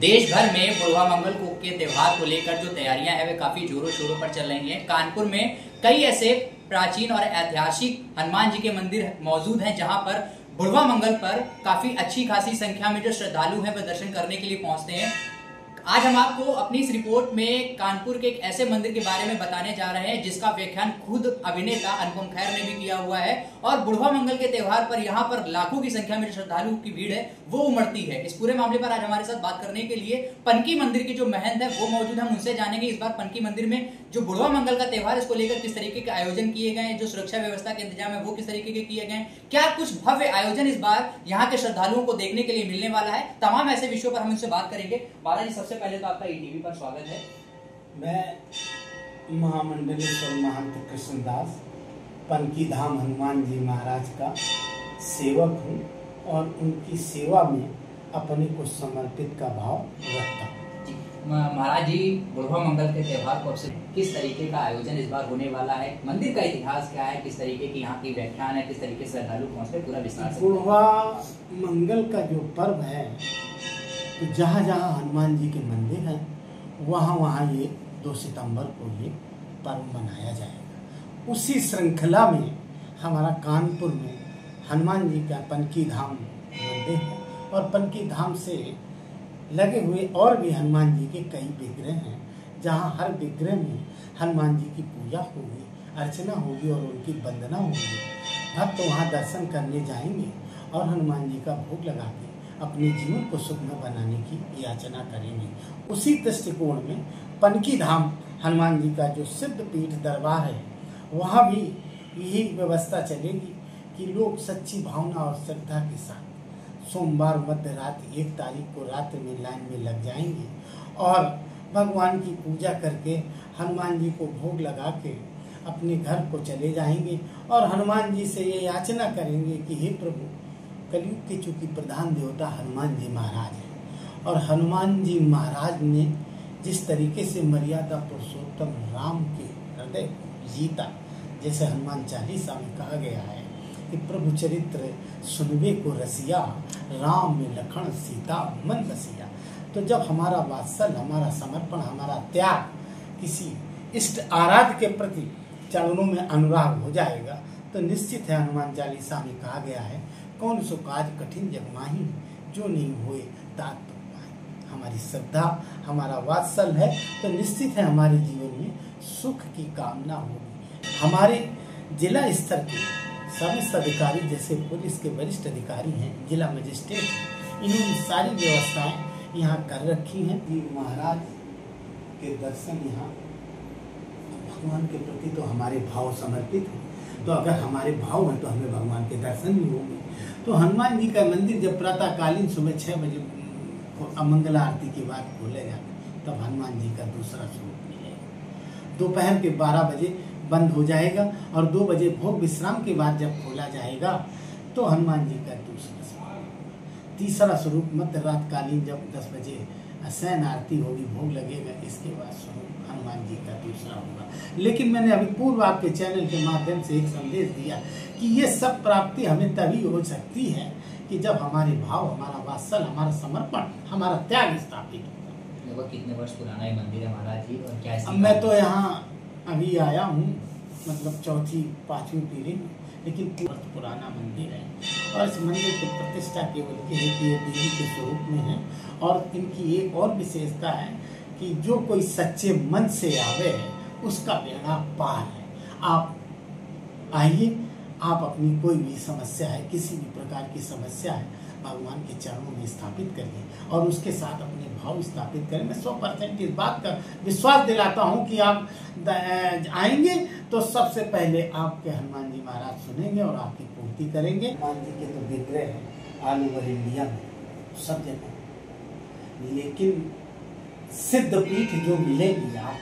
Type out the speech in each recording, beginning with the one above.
देश भर में बुढ़वा मंगल के त्योहार को लेकर जो तैयारियां हैं वे काफी जोरों शोरों पर चल रही हैं। कानपुर में कई ऐसे प्राचीन और ऐतिहासिक हनुमान जी के मंदिर मौजूद हैं जहां पर बुढ़वा मंगल पर काफी अच्छी खासी संख्या में जो श्रद्धालु हैं वह दर्शन करने के लिए पहुंचते हैं। आज हम आपको अपनी इस रिपोर्ट में कानपुर के एक ऐसे मंदिर के बारे में बताने जा रहे हैं जिसका व्याख्यान खुद अभिनेता अनुपम खेर ने भी किया हुआ है और बुढ़वा मंगल के त्योहार पर यहाँ पर लाखों की संख्या में श्रद्धालुओं की भीड़ है वो उमड़ती है। इस पूरे मामले पर आज हमारे साथ बात करने के लिए पनकी मंदिर के जो महंत है वो मौजूद है। हम उनसे जानेंगे इस बार पनकी मंदिर में जो बुढ़वा मंगल का त्योहार इसको लेकर किस तरीके के आयोजन किए गए हैं, जो सुरक्षा व्यवस्था के इंतजाम है वो किस तरीके के किए गए हैं, क्या कुछ भव्य आयोजन इस बार यहाँ के श्रद्धालुओं को देखने के लिए मिलने वाला है। तमाम ऐसे विषयों पर हम उनसे बात करेंगे। बालाजी, सबसे पहले तो आपका ईटीवी पर स्वागत है। मैं महामंडलेश्वर महंत कृष्णदास पनकी धाम हनुमान जी महाराज का सेवक हूँ और उनकी सेवा में अपने को समर्पित का भाव रखता हूँ। महाराज जी, बुढ़वा मंगल के त्योहार को किस तरीके का आयोजन इस बार होने वाला है, मंदिर का इतिहास क्या है, किस तरीके की यहाँ की व्याख्यान है, किस तरीके से श्रद्धालु पहुँचते, पूरा विस्तार से। बुढ़वा मंगल का जो पर्व है तो जहाँ जहाँ हनुमान जी के मंदिर हैं वहाँ वहाँ ये 2 सितंबर को ये पर्व मनाया जाएगा। उसी श्रृंखला में हमारा कानपुर में हनुमान जी का पनकी धाम मंदिर है और पनकी धाम से लगे हुए और भी हनुमान जी के कई विग्रह हैं जहाँ हर विग्रह में हनुमान जी की पूजा होगी, अर्चना होगी और उनकी वंदना होगी। भक्त वहाँ दर्शन करने जाएंगे और हनुमान जी का भोग लगा के अपने जीवन को सुखमय बनाने की याचना करेंगे। उसी दृष्टिकोण में पनकी धाम हनुमान जी का जो सिद्ध पीठ दरबार है वहाँ भी यही व्यवस्था चलेगी कि लोग सच्ची भावना और श्रद्धा के साथ सोमवार मध्य रात्रि 1 तारीख को रात्रि में लाइन में लग जाएंगे और भगवान की पूजा करके हनुमान जी को भोग लगा के अपने घर को चले जाएंगे और हनुमान जी से ये याचना करेंगे कि हे प्रभु, कलयुग के चूंकि प्रधान देवता हनुमान जी महाराज हैं और हनुमान जी महाराज ने जिस तरीके से मर्यादा पुरुषोत्तम राम के हृदय को जीता, जैसे हनुमान चालीसा में कहा गया है कि प्रभु चरित्र सुनबे को रसिया, राम में लखन सीता मन बसिया। तो जब हमारा वात्सल, हमारा समर्पण, हमारा त्याग किसी इष्ट आराध्य के प्रति चरणों में अनुराग हो जाएगा तो निश्चित है हनुमान चालीसा में कहा गया है, कौन सो काज कठिन जग माही, जो नहीं हुए तात तुम पाए। हमारी श्रद्धा, हमारा वात्सल है तो निश्चित है हमारे जीवन में सुख की कामना होगी। हमारे जिला स्तर के समस्त अधिकारी जैसे पुलिस के वरिष्ठ अधिकारी हैं, जिला मजिस्ट्रेट, इन्होंने सारी व्यवस्थाएं यहाँ कर रखी हैं कि महाराज के दर्शन यहाँ भगवान के प्रति तो हमारे भाव समर्पित हैं, तो अगर हमारे भाव हैं तो हमें भगवान के दर्शन भी होंगे। तो हनुमान जी का मंदिर जब प्रातःकालीन सुबह 6 बजे मंगला आरती के बाद खोले जाते तब हनुमान जी का दूसरा स्वरूप मिलेगा। दोपहर के 12 बजे बंद हो जाएगा और 2 बजे भोग विश्राम के बाद जब खोला जाएगा तो हनुमान जी का दूसरा स्वरूप। तीसरा स्वरूप मध्य रात कालीन जब 10 बजे शयन आरती होगी, भोग लगेगा, इसके बाद स्वरूप हनुमान जी का दूसरा होगा। लेकिन मैंने अभी पूर्व आपके चैनल के माध्यम से एक संदेश दिया कि ये सब प्राप्ति हमें तभी हो सकती है कि जब हमारे भाव, हमारा वात्सल, हमारा समर्पण, हमारा त्याग स्थापित होगा। लगभग कितने वर्ष पुराना ये मंदिर है महाराज जी और क्या? मैं तो यहाँ अभी आया हूँ, मतलब 4वीं-5वीं पीढ़ी में, लेकिन बहुत पुराना मंदिर है और इस मंदिर की प्रतिष्ठा केवल ये है कि ये देवी के स्वरूप में है और इनकी एक और विशेषता है कि जो कोई सच्चे मन से आवे है उसका बेड़ा पार है। आप आइए, आप अपनी कोई भी समस्या है, किसी भी प्रकार की समस्या है, भगवान के चरणों में स्थापित करिए और उसके साथ अपने भाव स्थापित करें। मैं 100% इस बात का विश्वास दिलाता हूं कि आप आएंगे तो सबसे पहले आपके हनुमान जी महाराज सुनेंगे और आपकी पूर्ति करेंगे। हनुमान जी के तो विग्रह है ऑल ओवर इंडिया में सब जगह, लेकिन सिद्ध पीठ जो मिलेगी आप,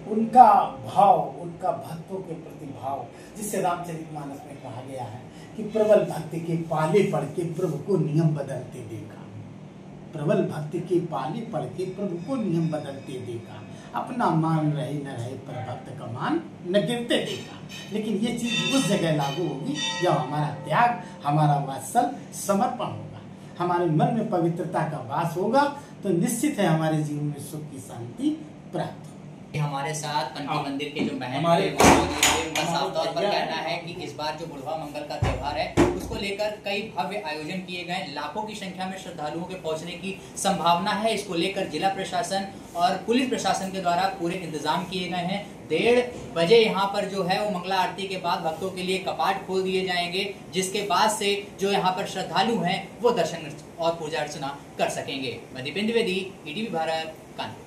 उनका भाव, उनका भक्तों के प्रति भाव, जिसे रामचरितमानस में कहा गया है कि प्रबल भक्ति के पाले पढ़ के प्रभु को नियम बदलते देखा। प्रबल भक्ति के पाले पढ़ के प्रभु को नियम बदलते देखा। अपना मान रहे न रहे पर भक्त का मान न गिरते देखा। लेकिन ये चीज उस जगह लागू होगी जब हमारा त्याग, हमारा वात्सल, समर्पण होगा। हमारे मन में पवित्रता का वास होगा तो निश्चित है हमारे जीवन में सुख की शांति प्राप्त होगी। हमारे साथ पंथी मंदिर के जो बहन हमारे उनका साफ तौर पर कहना है कि इस बार जो बुढ़वा मंगल का त्योहार है उसको लेकर कई भव्य आयोजन किए गए, लाखों की संख्या में श्रद्धालुओं के पहुंचने की संभावना है। इसको लेकर जिला प्रशासन और पुलिस प्रशासन के द्वारा पूरे इंतजाम किए गए हैं। 1:30 बजे यहाँ पर जो है वो मंगला आरती के बाद भक्तों के लिए कपाट खोल दिए जाएंगे, जिसके बाद से जो यहाँ पर श्रद्धालु हैं वो दर्शन और पूजा अर्चना कर सकेंगे। मैं दीपेंद्र द्विवेदी, ईटीवी भारत, कानपुर।